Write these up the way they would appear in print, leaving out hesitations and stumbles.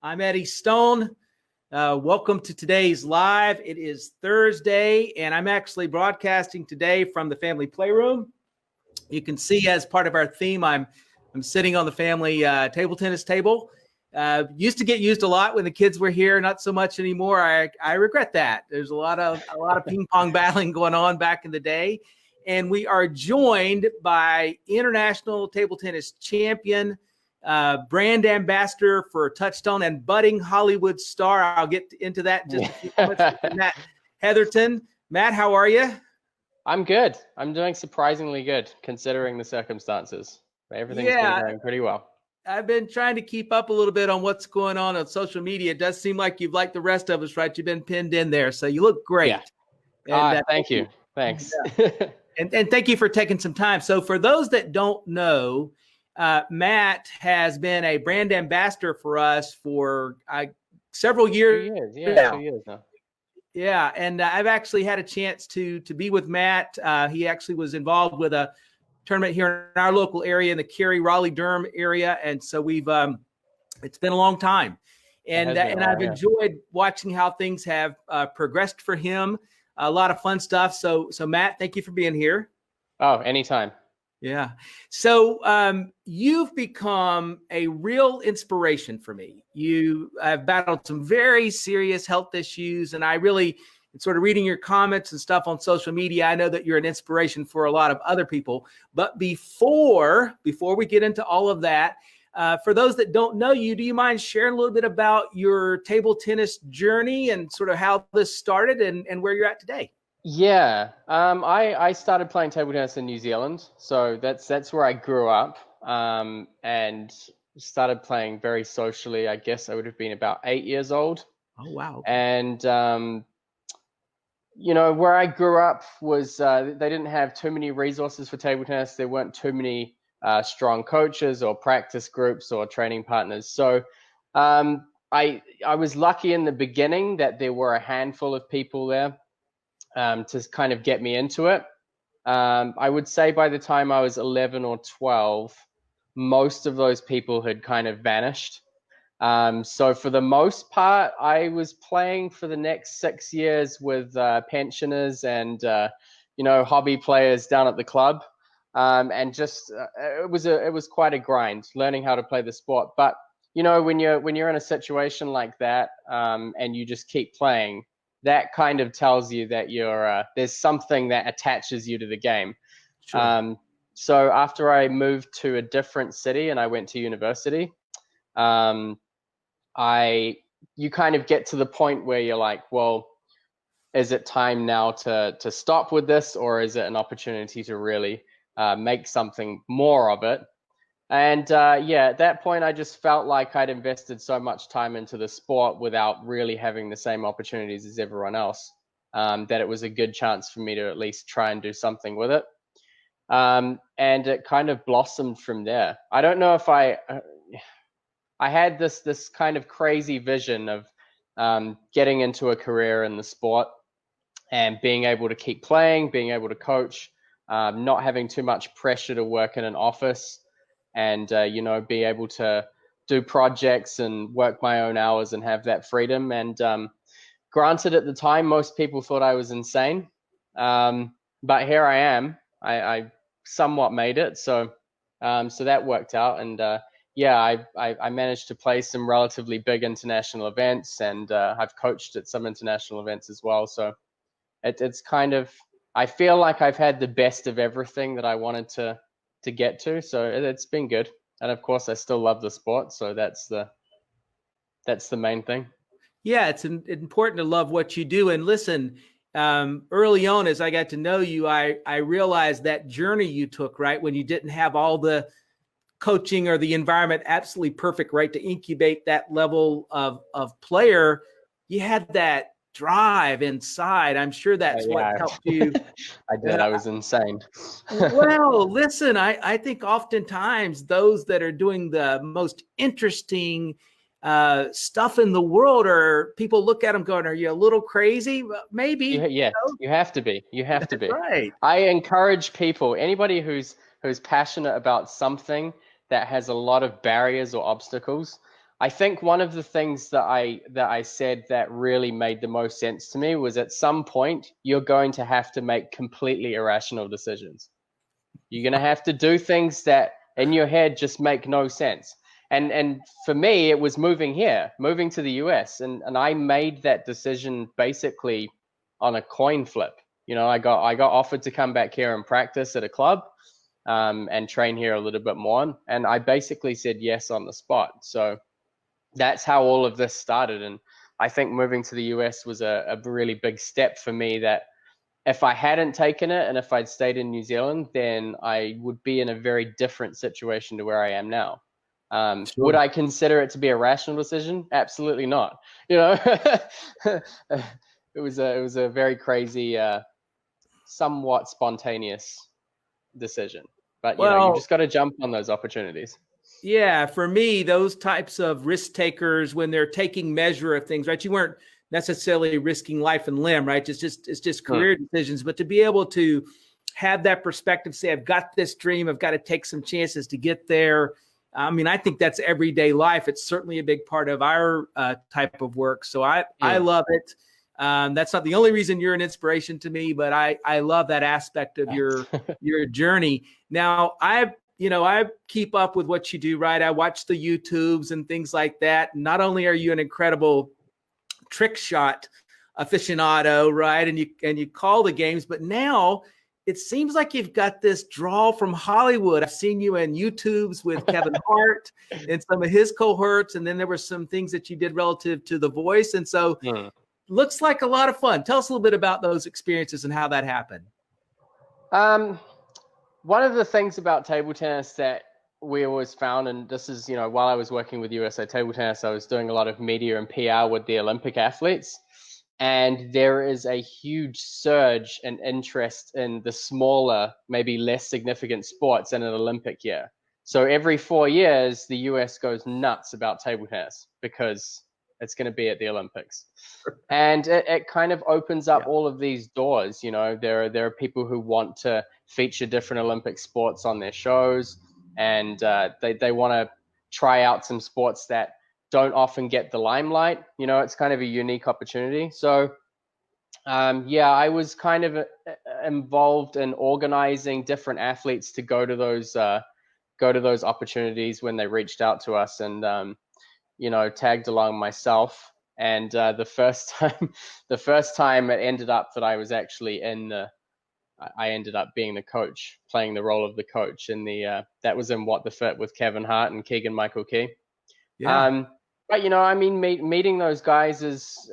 I'm Eddie Stone. Welcome to today's live. It is Thursday, and I'm actually broadcasting today from the family playroom. You can see as part of our theme, I'm sitting on the family table tennis table. Used to get used a lot when the kids were here, not so much anymore. I regret that. There's a lot of ping pong battling going on back in the day. And we are joined by international table tennis champion, brand ambassador for Touchstone, and budding Hollywood star. I'll get into that in just a few moments. Matt Hetherington. Matt, how are you? I'm good. I'm doing surprisingly good considering the circumstances. Everything's been going pretty well. I've been trying to keep up a little bit on what's going on social media. It does seem like you've, like the rest of us, right? You've been pinned in there, so you look great. Yeah. And, thank you. Thanks. Yeah. And thank you for taking some time. So for those that don't know, Matt has been a brand ambassador for us for several years. 2 years. 2 years now. Yeah, and I've actually had a chance to be with Matt. He actually was involved with a tournament here in our local area, in the Cary, Raleigh, Durham area, and so we've it's been a long time, and I've enjoyed watching how things have progressed for him. A lot of fun stuff. So Matt, thank you for being here. Oh, anytime. Yeah. So you've become a real inspiration for me. You have battled some very serious health issues, and I really, sort of reading your comments and stuff on social media, I know that you're an inspiration for a lot of other people. But before we get into all of that, for those that don't know you, do you mind sharing a little bit about your table tennis journey and sort of how this started and where you're at today? Yeah, I started playing table tennis in New Zealand, so that's where I grew up, and started playing very socially. I guess I would have been about 8 years old. Oh wow! And where I grew up was they didn't have too many resources for table tennis. There weren't too many strong coaches or practice groups or training partners. So I was lucky in the beginning that there were a handful of people there to kind of get me into it. I would say by the time I was 11 or 12, most of those people had kind of vanished. So for the most part, I was playing for the next 6 years with pensioners and hobby players down at the club, and just it was quite a grind learning how to play the sport. But when you're in a situation like that, and you just keep playing, that kind of tells you that there's something that attaches you to the game. Sure. So after I moved to a different city and I went to university, you kind of get to the point where you're like, well, is it time now to stop with this, or is it an opportunity to really make something more of it? And at that point, I just felt like I'd invested so much time into the sport without really having the same opportunities as everyone else, that it was a good chance for me to at least try and do something with it. And it kind of blossomed from there. I don't know if I had this kind of crazy vision of getting into a career in the sport and being able to keep playing, being able to coach, not having too much pressure to work in an office, and be able to do projects and work my own hours and have that freedom. And granted, at the time, most people thought I was insane, but here I am. I somewhat made it, so that worked out. And I managed to play some relatively big international events, and I've coached at some international events as well. So it's kind of, I feel like I've had the best of everything that I wanted to get to. So it's been good. And of course, I still love the sport. So that's the main thing. Yeah, it's important to love what you do. And listen, early on, as I got to know you, I realized that journey you took, right, when you didn't have all the coaching or the environment absolutely perfect, right, to incubate that level of player. You had that drive inside. I'm sure that's what helped you. I did. I was insane. Well, listen, I think oftentimes those that are doing the most interesting stuff in the world, or people look at them going, are you a little crazy? Maybe. You have to be. You have to be. Right. I encourage people, anybody who's passionate about something that has a lot of barriers or obstacles, I think one of the things that I said that really made the most sense to me was, at some point you're going to have to make completely irrational decisions. You're going to have to do things that in your head just make no sense. And for me, it was moving to the US, and I made that decision basically on a coin flip. I got offered to come back here and practice at a club, and train here a little bit more, and I basically said yes on the spot. So that's how all of this started. And I think moving to the US was a really big step for me, that if I hadn't taken it and if I'd stayed in New Zealand, then I would be in a very different situation to where I am now. Sure. Would I consider it to be a rational decision? Absolutely not. It was a very crazy, somewhat spontaneous decision. But you just got to jump on those opportunities. Yeah, for me, those types of risk takers, when they're taking measure of things, right? You weren't necessarily risking life and limb, right? It's just career decisions, but to be able to have that perspective, say, I've got this dream, I've got to take some chances to get there. I mean, I think that's everyday life. It's certainly a big part of our type of work. So I love it. That's not the only reason you're an inspiration to me, but I love that aspect of your journey. Now, I keep up with what you do, right? I watch the YouTubes and things like that. Not only are you an incredible trick shot aficionado, right? And you call the games, but now it seems like you've got this draw from Hollywood. I've seen you in YouTubes with Kevin Hart and some of his cohorts. And then there were some things that you did relative to The Voice. And so looks like a lot of fun. Tell us a little bit about those experiences and how that happened. One of the things about table tennis that we always found, and this is, while I was working with USA Table Tennis, I was doing a lot of media and PR with the Olympic athletes. And there is a huge surge in interest in the smaller, maybe less significant sports in an Olympic year. So every 4 years, the US goes nuts about table tennis because it's going to be at the Olympics. And it kind of opens up all of these doors. There are people who want to feature different Olympic sports on their shows, and they want to try out some sports that don't often get the limelight. It's kind of a unique opportunity. So I was kind of involved in organizing different athletes to go to those opportunities when they reached out to us, and tagged along myself. And the first time it ended up that I was actually I ended up being the coach, playing the role of the coach in that was in What the Fit with Kevin Hart and Keegan-Michael Key. Yeah. But meeting those guys is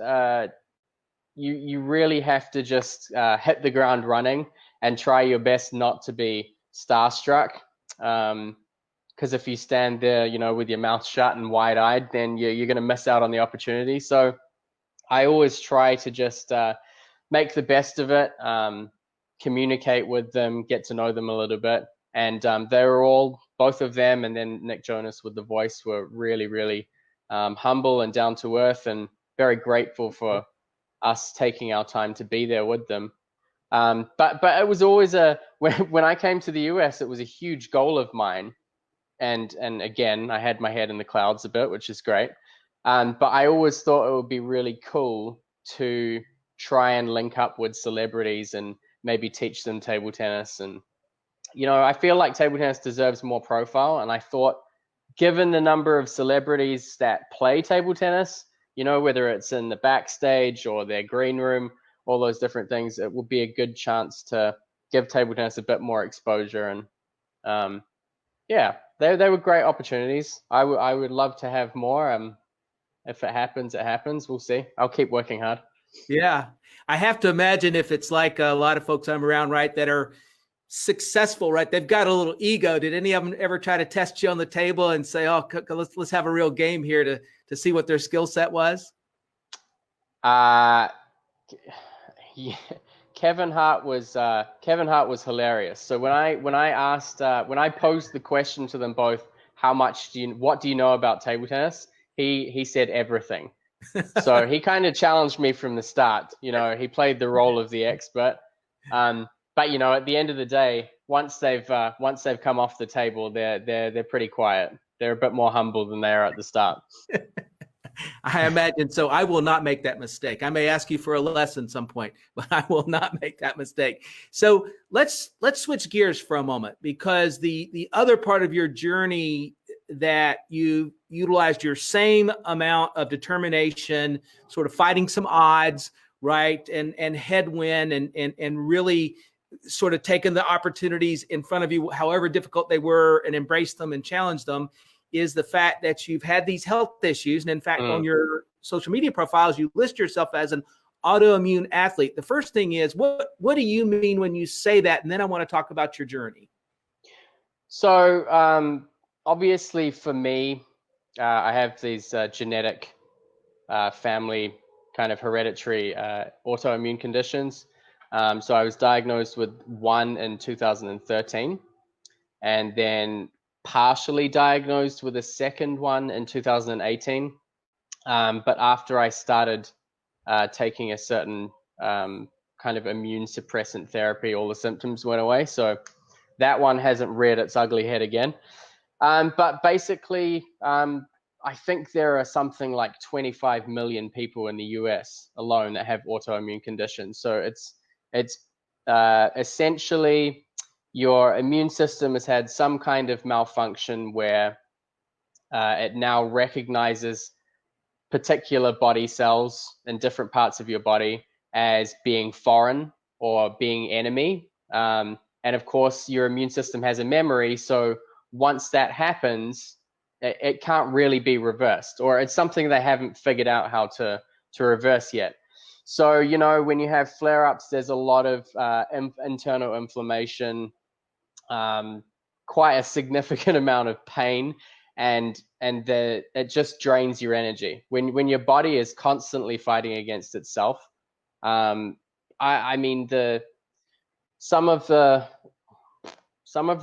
you really have to just hit the ground running and try your best not to be starstruck. Because if you stand there, with your mouth shut and wide-eyed, then you're going to miss out on the opportunity. So I always try to just make the best of it, communicate with them, get to know them a little bit. And they were both of them, and then Nick Jonas with The Voice, were really, really humble and down to earth, and very grateful for us taking our time to be there with them. But it was always when I came to the US, it was a huge goal of mine. And again, I had my head in the clouds a bit, which is great. But I always thought it would be really cool to try and link up with celebrities and maybe teach them table tennis. And, I feel like table tennis deserves more profile. And I thought, given the number of celebrities that play table tennis, whether it's in the backstage or their green room, all those different things, it would be a good chance to give table tennis a bit more exposure. And they were great opportunities. I would love to have more. If it happens, it happens. We'll see. I'll keep working hard. Yeah. I have to imagine if it's like a lot of folks I'm around, right, that are successful, right? They've got a little ego. Did any of them ever try to test you on the table and say, "Oh, let's have a real game here to see what their skill set was"? Yeah. Kevin Hart was hilarious. So when I posed the question to them both, what do you know about table tennis? He said everything. So he kind of challenged me from the start. He played the role of the expert. But at the end of the day, once they've come off the table, they're pretty quiet. They're a bit more humble than they are at the start. I imagine so. I will not make that mistake. I may ask you for a lesson some point, but I will not make that mistake. So let's switch gears for a moment, because the other part of your journey that you utilized your same amount of determination, sort of fighting some odds, right, and headwind, and really sort of taking the opportunities in front of you, however difficult they were, and embrace them and challenge them, is the fact that you've had these health issues. And in fact, on your social media profiles, you list yourself as an autoimmune athlete. The first thing is, what do you mean when you say that? And then I want to talk about your journey. So obviously for me, I have these genetic family kind of hereditary autoimmune conditions. So I was diagnosed with one in 2013, and then partially diagnosed with a second one in 2018. But after I started taking a certain kind of immune suppressant therapy, all the symptoms went away. So that one hasn't reared its ugly head again. But basically, I think there are something like 25 million people in the US alone that have autoimmune conditions. So it's essentially your immune system has had some kind of malfunction where it now recognizes particular body cells in different parts of your body as being foreign or being enemy. And of course, your immune system has a memory. So once that happens, it can't really be reversed, or it's something they haven't figured out how to reverse yet. So, you know, when you have flare-ups, there's a lot of internal inflammation, quite a significant amount of pain, and it just drains your energy when your body is constantly fighting against itself. I mean, some of the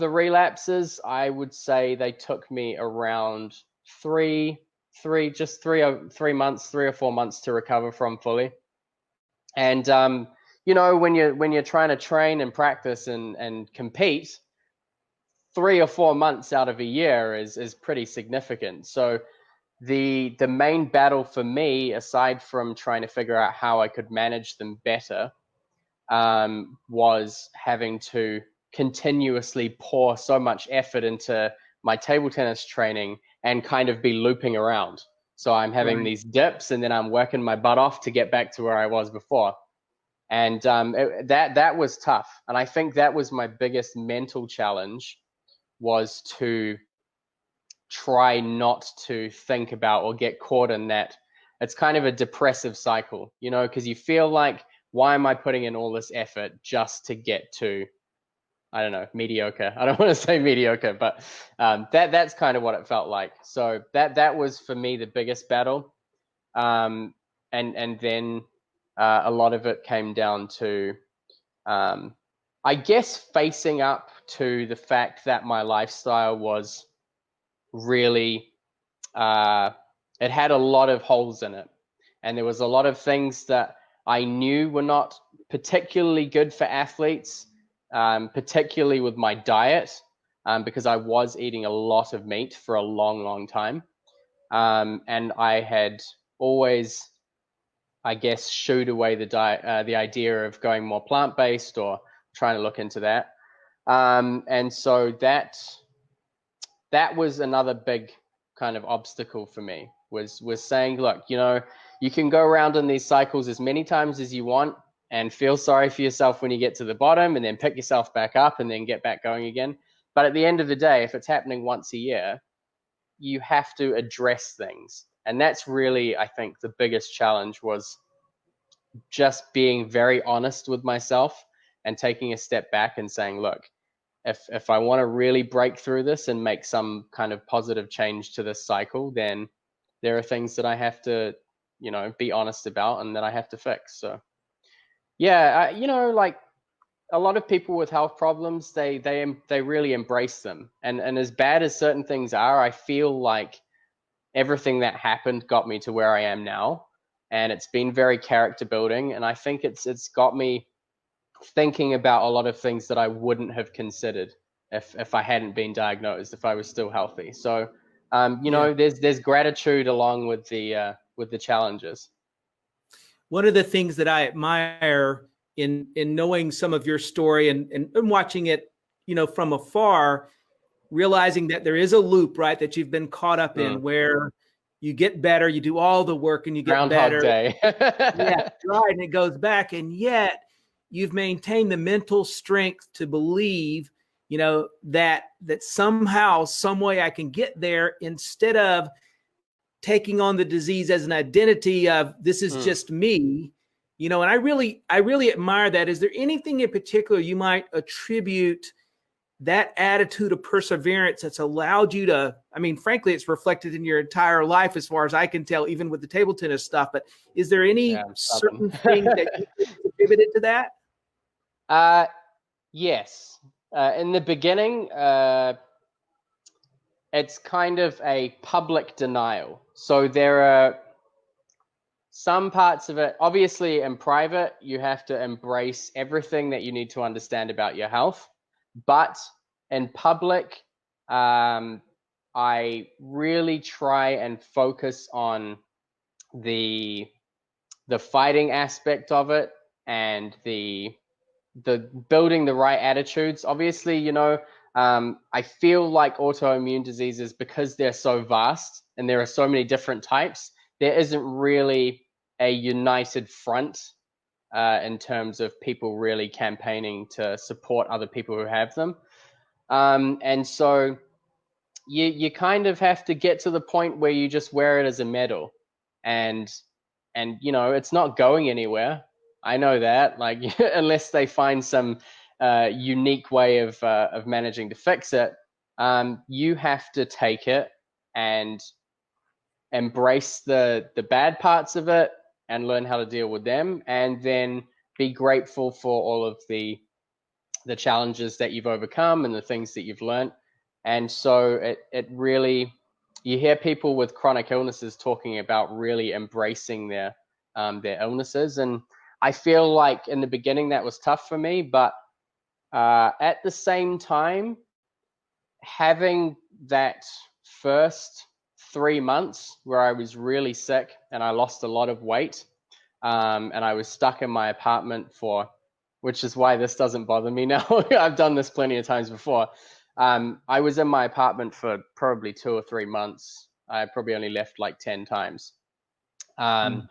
relapses, I would say they took me around 3 months, 3 or 4 months to recover from fully. And you know, when you're trying to train and practice and compete, 3 or 4 months out of a year is pretty significant. So the main battle for me, aside from trying to figure out how I could manage them better, was having to continuously pour so much effort into my table tennis training and kind of be looping around. So I'm having these dips, and then I'm working my butt off to get back to where I was before. And that was tough. And I think that was my biggest mental challenge, was to try not to think about or get caught in that. It's kind of a depressive cycle, you know, because you feel like, why am I putting in all this effort just to get to, I don't know, mediocre? I don't want to say mediocre, but that's kind of what it felt like. So that was for me the biggest battle. And then a lot of it came down to, I guess, facing up to the fact that my lifestyle was really, it had a lot of holes in it. And there was a lot of things that I knew were not particularly good for athletes, particularly with my diet, because I was eating a lot of meat for a long, long time. And I had always, I guess, shooed away the idea of going more plant-based or trying to look into that. And so that was another big kind of obstacle for me, was saying, look, you know, you can go around in these cycles as many times as you want and feel sorry for yourself when you get to the bottom, and then pick yourself back up and then get back going again. But at the end of the day, if it's happening once a year, you have to address things. And that's really, I think, the biggest challenge, was just being very honest with myself and taking a step back and saying, look, if I want to really break through this and make some kind of positive change to this cycle, then there are things that I have to, you know, be honest about and that I have to fix. So yeah, you know, like a lot of people with health problems, they really embrace them. And as bad as certain things are, I feel like everything that happened got me to where I am now. And it's been very character building. And I think it's got me thinking about a lot of things that I wouldn't have considered if I hadn't been diagnosed, if I was still healthy. So There's gratitude along with the challenges. One of the things that I admire in knowing some of your story and watching it, from afar, realizing that there is a loop, right, that you've been caught up in where you get better, you do all the work and you get Groundhog better. Day. Yeah, right. And it goes back. And yet you've maintained the mental strength to believe, that somehow, some way I can get there, instead of taking on the disease as an identity of this is just me, and I really admire that. Is there anything in particular you might attribute that attitude of perseverance that's allowed you to, frankly, it's reflected in your entire life as far as I can tell, even with the table tennis stuff, but is there any certain thing that you contributed to that? Yes. In the beginning, it's kind of a public denial. So there are some parts of it, obviously in private, you have to embrace everything that you need to understand about your health. But in public, I really try and focus on the fighting aspect of it and the building the right attitudes. Obviously, I feel like autoimmune diseases, because they're so vast and there are so many different types, there isn't really a united front in terms of people really campaigning to support other people who have them. And so you kind of have to get to the point where you just wear it as a medal, and it's not going anywhere. I know that, like, unless they find some unique way of managing to fix it, you have to take it and embrace the bad parts of it and learn how to deal with them, and then be grateful for all of the challenges that you've overcome and the things that you've learned. And so it really, you hear people with chronic illnesses talking about really embracing their illnesses. And I feel like in the beginning that was tough for me, but at the same time, having that first 3 months where I was really sick and I lost a lot of weight, and I was stuck in my apartment which is why this doesn't bother me now. I've done this plenty of times before. I was in my apartment for probably 2 or 3 months. I probably only left like 10 times. And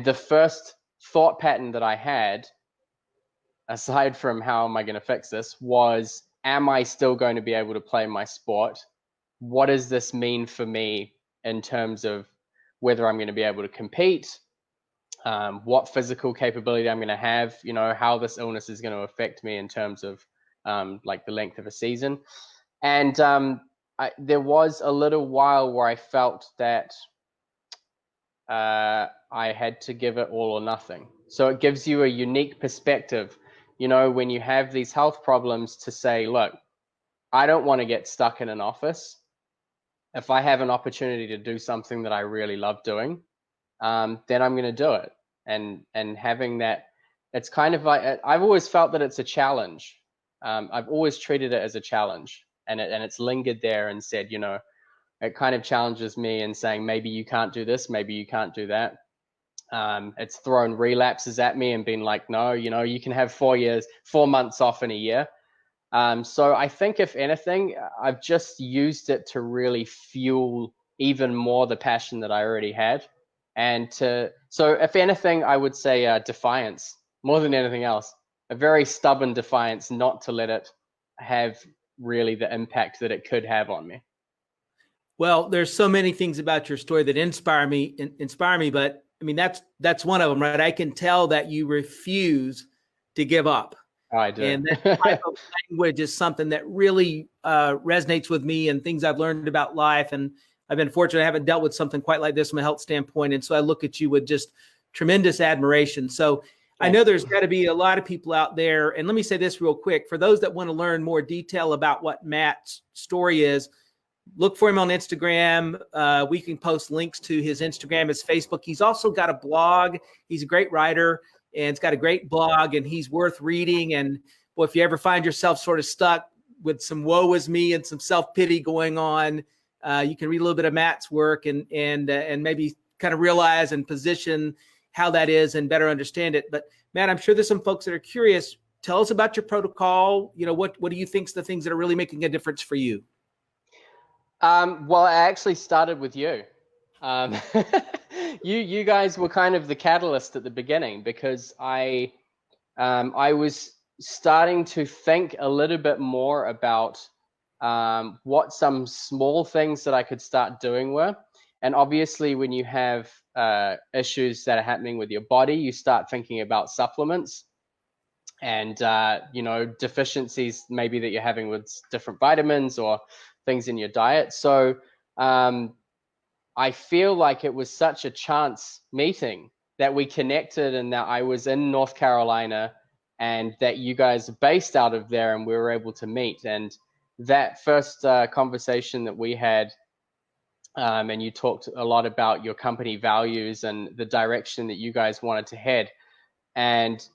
the first thought pattern that I had, aside from how am I going to fix this, was, am I still going to be able to play my sport? What does this mean for me in terms of whether I'm going to be able to compete? What physical capability I'm going to have, how this illness is going to affect me in terms of like the length of a season. And there was a little while where I felt that I had to give it all or nothing. So it gives you a unique perspective, when you have these health problems, to say, look, I don't want to get stuck in an office. If I have an opportunity to do something that I really love doing, then I'm going to do it. And having that, it's kind of like, I've always felt that it's a challenge. I've always treated it as a challenge, and it's lingered there and said, it kind of challenges me and saying, maybe you can't do this, maybe you can't do that. It's thrown relapses at me and been like, no, you can have 4 months off in a year. So I think, if anything, I've just used it to really fuel even more the passion that I already had. And so if anything, I would say defiance more than anything else, a very stubborn defiance not to let it have really the impact that it could have on me. Well, there's so many things about your story that inspire me, but that's one of them, right? I can tell that you refuse to give up. Oh, I do. And that type of language is something that really resonates with me, and things I've learned about life. And I've been fortunate. I haven't dealt with something quite like this from a health standpoint. And so I look at you with just tremendous admiration. So I know there's got to be a lot of people out there. And let me say this real quick. For those that want to learn more detail about what Matt's story is, look for him on Instagram. We can post links to his Instagram, his Facebook. He's also got a blog. He's a great writer, and it's got a great blog, and he's worth reading. And boy, if you ever find yourself sort of stuck with some woe is me and some self-pity going on, you can read a little bit of Matt's work and maybe kind of realize and position how that is and better understand it. But Matt, I'm sure there's some folks that are curious. Tell us about your protocol. What do you think's the things that are really making a difference for you? Well, I actually started with you. You guys were kind of the catalyst at the beginning, because I was starting to think a little bit more about what some small things that I could start doing were. And obviously, when you have issues that are happening with your body, you start thinking about supplements and deficiencies maybe that you're having with different vitamins or things in your diet. So I feel like it was such a chance meeting that we connected, and that I was in North Carolina and that you guys are based out of there, and we were able to meet. And that first conversation that we had, and you talked a lot about your company values and the direction that you guys wanted to head. And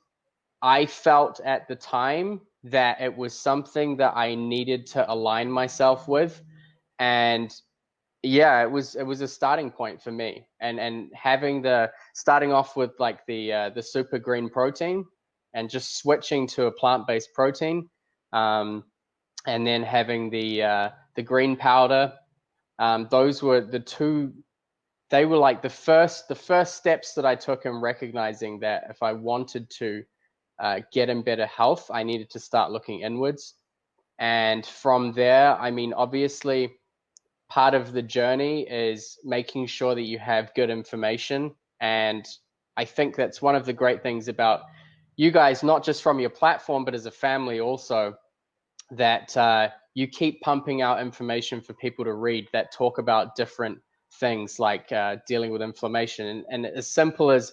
I felt at the time that it was something that I needed to align myself with. And yeah, it was a starting point for me. And having starting off with like the super green protein and just switching to a plant-based protein, and then having the green powder. Those were the two. They were like the first steps that I took in recognizing that if I wanted to get in better health, I needed to start looking inwards. And from there, I mean, obviously, part of the journey is making sure that you have good information. And I think that's one of the great things about you guys, not just from your platform, but as a family also, that you keep pumping out information for people to read that talk about different things like dealing with inflammation, and as simple as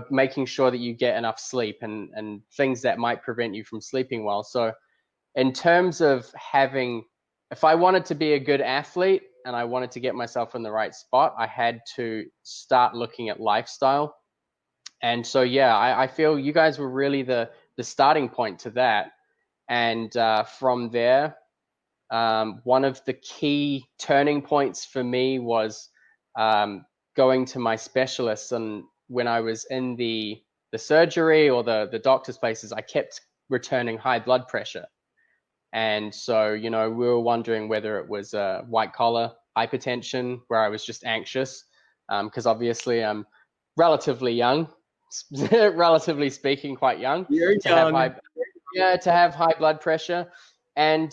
making sure that you get enough sleep and things that might prevent you from sleeping well. So in terms of if I wanted to be a good athlete and I wanted to get myself in the right spot, I had to start looking at lifestyle. And so yeah, I feel you guys were really the starting point to that. And from there, one of the key turning points for me was going to my specialists. And when I was in the surgery or the doctor's places, I kept returning high blood pressure. And so, we were wondering whether it was white collar hypertension, where I was just anxious, because obviously I'm relatively young, relatively speaking, quite young. You're young. To have high blood pressure. And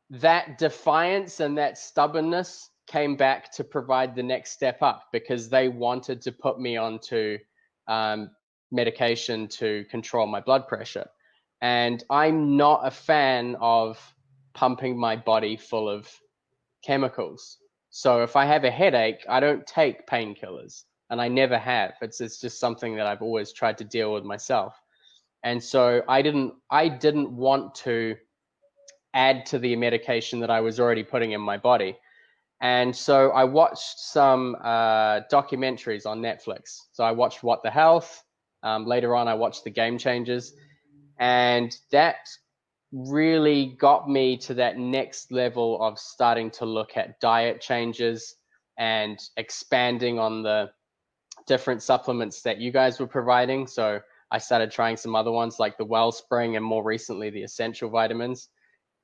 that defiance and that stubbornness came back to provide the next step up, because they wanted to put me onto medication to control my blood pressure. And I'm not a fan of pumping my body full of chemicals. So if I have a headache, I don't take painkillers, and I never have. It's just something that I've always tried to deal with myself. And so I didn't want to add to the medication that I was already putting in my body. And so I watched some documentaries on Netflix. So I watched What the Health. Later on, I watched The Game Changers. And that really got me to that next level of starting to look at diet changes and expanding on the different supplements that you guys were providing. So I started trying some other ones like the Wellspring, and more recently the essential vitamins,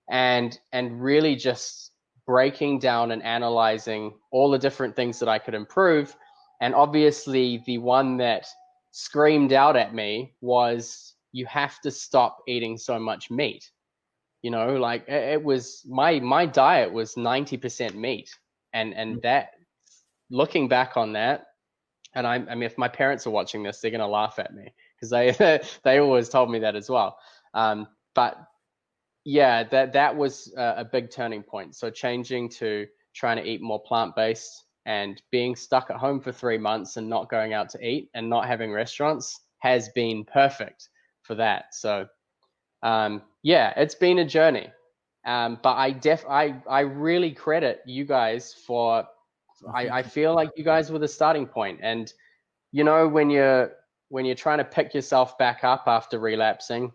and really just breaking down and analyzing all the different things that I could improve. And obviously the one that screamed out at me was, you have to stop eating so much meat. Like it was my diet was 90% meat, and that, looking back on that, and I mean, if my parents are watching this, they're gonna laugh at me, because they always told me that as well. But yeah, that was a big turning point. So changing to trying to eat more plant-based, and being stuck at home for 3 months and not going out to eat and not having restaurants has been perfect for that. So yeah, it's been a journey. But I really credit you guys for, I feel like you guys were the starting point. And when you're trying to pick yourself back up after relapsing,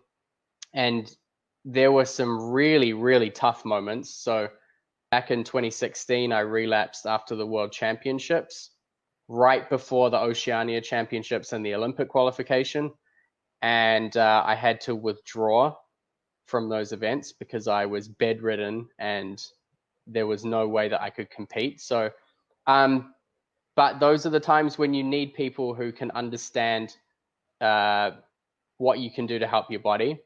and there were some really, really tough moments. So back in 2016, I relapsed after the World Championships, right before the Oceania Championships and the Olympic qualification. And I had to withdraw from those events because I was bedridden and there was no way that I could compete. So, but those are the times when you need people who can understand what you can do to help your body,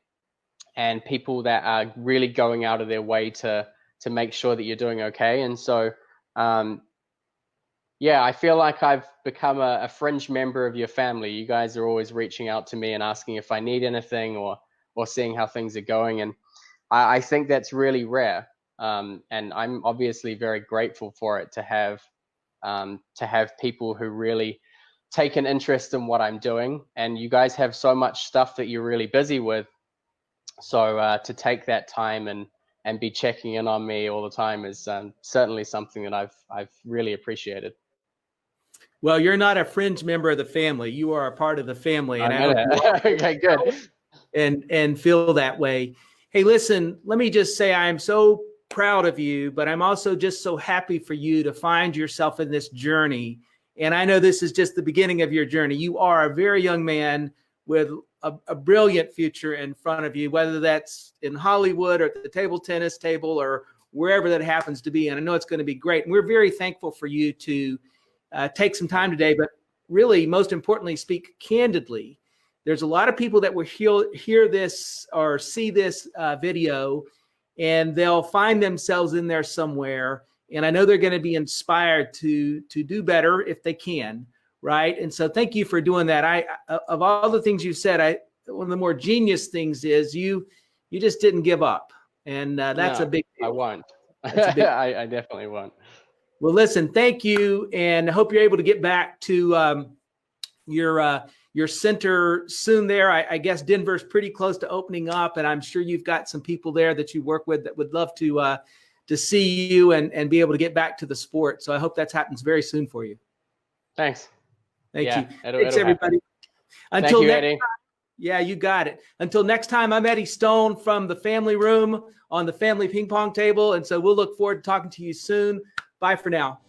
and people that are really going out of their way to make sure that you're doing okay. And so, yeah, I feel like I've become a fringe member of your family. You guys are always reaching out to me and asking if I need anything or seeing how things are going. And I think that's really rare. And I'm obviously very grateful for it to have people who really take an interest in what I'm doing. And you guys have so much stuff that you're really busy with. So to take that time and be checking in on me all the time is certainly something that I've really appreciated. Well, you're not a fringe member of the family. You are a part of the family. And Okay, good. And feel that way. Hey, listen, let me just say I'm so proud of you, but I'm also just so happy for you to find yourself in this journey. And I know this is just the beginning of your journey. You are a very young man with a brilliant future in front of you, whether that's in Hollywood or at the table tennis table or wherever that happens to be. And I know it's going to be great. And we're very thankful for you to take some time today, but really, most importantly, speak candidly. There's a lot of people that will hear this or see this video, and they'll find themselves in there somewhere. And I know they're going to be inspired to do better if they can, right? And so thank you for doing that. Of all the things you said, one of the more genius things is you just didn't give up. And that's a big deal. I won't. I definitely won't. Well, listen, thank you, and I hope you're able to get back to your center soon there. I guess Denver's pretty close to opening up, and I'm sure you've got some people there that you work with that would love to see you and be able to get back to the sport. So I hope that happens very soon for you. Thanks. Thank you. Thanks, everybody. Happen. Until next time. Yeah, you got it. Until next time, I'm Eddie Stone from the family room on the family ping pong table. And so we'll look forward to talking to you soon. Bye for now.